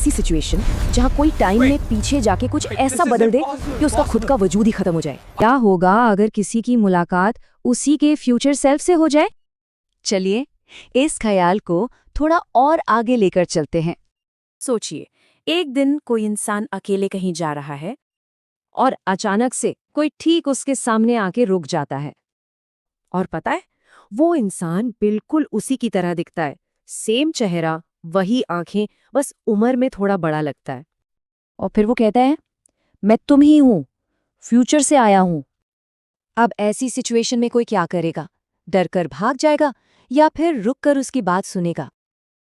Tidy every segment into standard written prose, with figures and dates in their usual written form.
ऐसी सिचुएशन जहाँ कोई टाइम में पीछे जाके कुछ ऐसा बदल दे कि उसका खुद का वजूद ही खत्म हो जाए। क्या होगा अगर किसी की मुलाकात उसी के फ्यूचर सेल्फ से हो जाए? चलिए इस ख्याल को थोड़ा और आगे लेकर चलते हैं। सोचिए, एक दिन कोई इंसान अकेले कहीं जा रहा है और अचानक से कोई ठीक उसके सामने आके रुक जाता है। और पता है, वो इंसान बिल्कुल उसी की तरह दिखता है। सेम चेहरा, वही आंखें, बस उम्र में थोड़ा बड़ा लगता है। और फिर वो कहता है, मैं तुम ही हूं, फ्यूचर से आया हूं। अब ऐसी सिचुएशन में कोई क्या करेगा? डर कर भाग जाएगा या फिर रुक कर उसकी बात सुनेगा?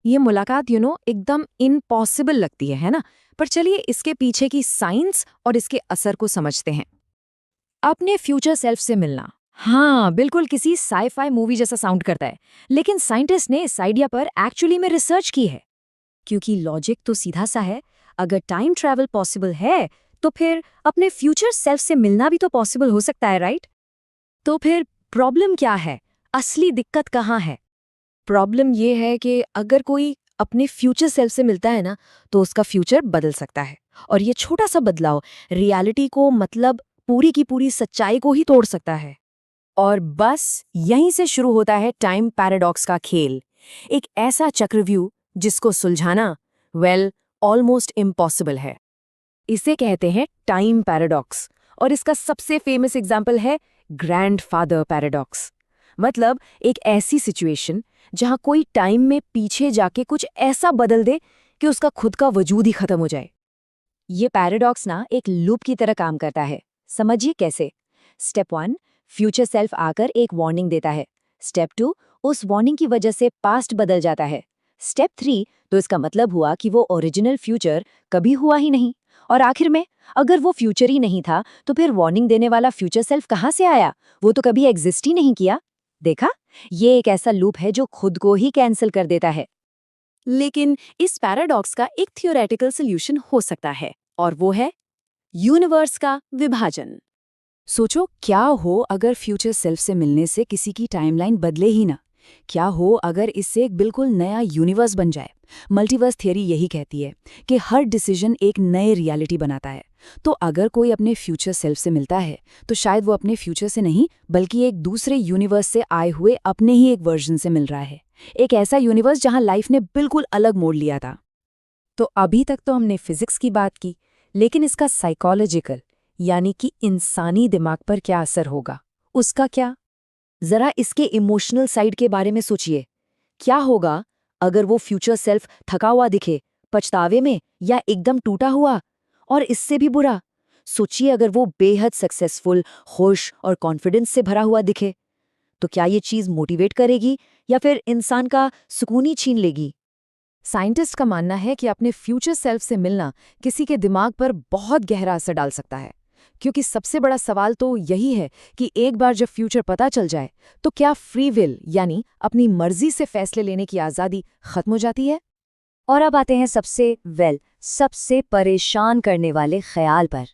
ये मुलाकात एकदम इम्पॉसिबल लगती है ना? पर चलिए इसके पीछे की साइंस और इसके असर को समझते हैं। अपने फ्यूचर सेल्फ से मिलना, हाँ बिल्कुल किसी साई-फाई मूवी जैसा साउंड करता है, लेकिन साइंटिस्ट ने इस आइडिया पर एक्चुअली में रिसर्च की है। क्योंकि लॉजिक तो सीधा सा है, अगर टाइम ट्रैवल पॉसिबल है तो फिर अपने फ्यूचर सेल्फ से मिलना भी तो पॉसिबल हो सकता है, राइट? तो फिर प्रॉब्लम क्या है? असली दिक्कत कहाँ है? प्रॉब्लम ये है कि अगर कोई अपने फ्यूचर सेल्फ से मिलता है ना, तो उसका फ्यूचर बदल सकता है। और ये छोटा सा बदलाव रियलिटी को, मतलब पूरी की पूरी सच्चाई को ही तोड़ सकता है। और बस यहीं से शुरू होता है टाइम पैराडॉक्स का खेल। एक ऐसा चक्रव्यूह जिसको सुलझाना ऑलमोस्ट इम्पॉसिबल है। इसे कहते हैं टाइम पैराडॉक्स, और इसका सबसे फेमस एग्जाम्पल है ग्रैंडफादर पैराडॉक्स। मतलब एक ऐसी सिचुएशन जहां कोई टाइम में पीछे जाके कुछ ऐसा बदल दे कि उसका खुद का वजूद ही खत्म हो जाए। ये पैराडॉक्स ना एक लूप की तरह काम करता है। समझिए कैसे। स्टेप 1, फ्यूचर सेल्फ आकर एक वार्निंग देता है। स्टेप 2, उस वार्निंग की वजह से पास्ट बदल जाता है। स्टेप 3, तो इसका मतलब हुआ कि वो ओरिजिनल फ्यूचर कभी हुआ ही नहीं। और आखिर में, अगर वो फ्यूचर ही नहीं था तो फिर वार्निंग देने वाला फ्यूचर सेल्फ कहाँ से आया? वो तो कभी एग्जिस्ट ही नहीं किया। देखा, ये एक ऐसा लूप है जो खुद को ही कैंसिल कर देता है। लेकिन इस पैराडॉक्स का एक थियोरेटिकल सॉल्यूशन हो सकता है, और वो है यूनिवर्स का विभाजन। सोचो, क्या हो अगर फ्यूचर सेल्फ से मिलने से किसी की टाइमलाइन बदले ही ना? क्या हो अगर इससे एक बिल्कुल नया यूनिवर्स बन जाए? मल्टीवर्स थियरी यही कहती है कि हर डिसीजन एक नए रियलिटी बनाता है। तो अगर कोई अपने फ्यूचर सेल्फ से मिलता है तो शायद वो अपने फ्यूचर से नहीं, बल्कि एक दूसरे यूनिवर्स से आए हुए अपने ही एक वर्जन से मिल रहा है। एक ऐसा यूनिवर्स जहां लाइफ ने बिल्कुल अलग मोड़ लिया था। तो अभी तक तो हमने फिजिक्स की बात की, लेकिन इसका साइकोलॉजिकल, यानी कि इंसानी दिमाग पर क्या असर होगा, उसका क्या? जरा इसके इमोशनल साइड के बारे में सोचिए। क्या होगा अगर वो फ्यूचर सेल्फ थका हुआ दिखे, पछतावे में, या एकदम टूटा हुआ? और इससे भी बुरा, सोचिए अगर वो बेहद सक्सेसफुल, खुश और कॉन्फिडेंस से भरा हुआ दिखे, तो क्या ये चीज मोटिवेट करेगी या फिर इंसान का सुकून ही छीन लेगी? साइंटिस्ट का मानना है कि अपने फ्यूचर सेल्फ से मिलना किसी के दिमाग पर बहुत गहरा असर डाल सकता है, क्योंकि सबसे बड़ा सवाल तो यही है कि एक बार जब फ्यूचर पता चल जाए तो क्या फ्री विल, यानी अपनी मर्जी से फैसले लेने की आज़ादी खत्म हो जाती है? और अब आते हैं सबसे परेशान करने वाले ख्याल पर।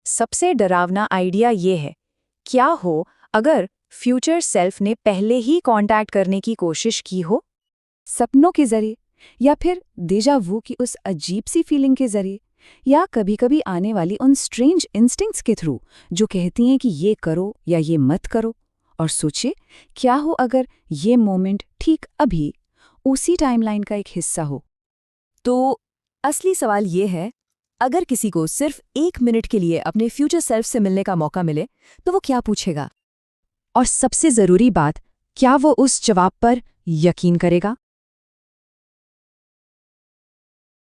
सबसे डरावना आइडिया ये है, क्या हो अगर फ्यूचर सेल्फ ने पहले ही कांटेक्ट करने की कोशिश की हो, सपनों के जरिए, या फिर डेजा वू की उस अजीब सी फीलिंग के जरिए, या कभी-कभी आने वाली उन स्ट्रेंज इंस्टिंक्ट्स के थ्रू जो कहती हैं कि ये करो या ये मत करो। और सोचिए, क्या हो अगर ये मोमेंट ठीक अभी उसी टाइमलाइन का एक हिस्सा हो? तो असली सवाल ये है, अगर किसी को सिर्फ 1 मिनट के लिए अपने फ्यूचर सेल्फ से मिलने का मौका मिले तो वो क्या पूछेगा? और सबसे जरूरी बात, क्या वो उस जवाब पर यकीन करेगा?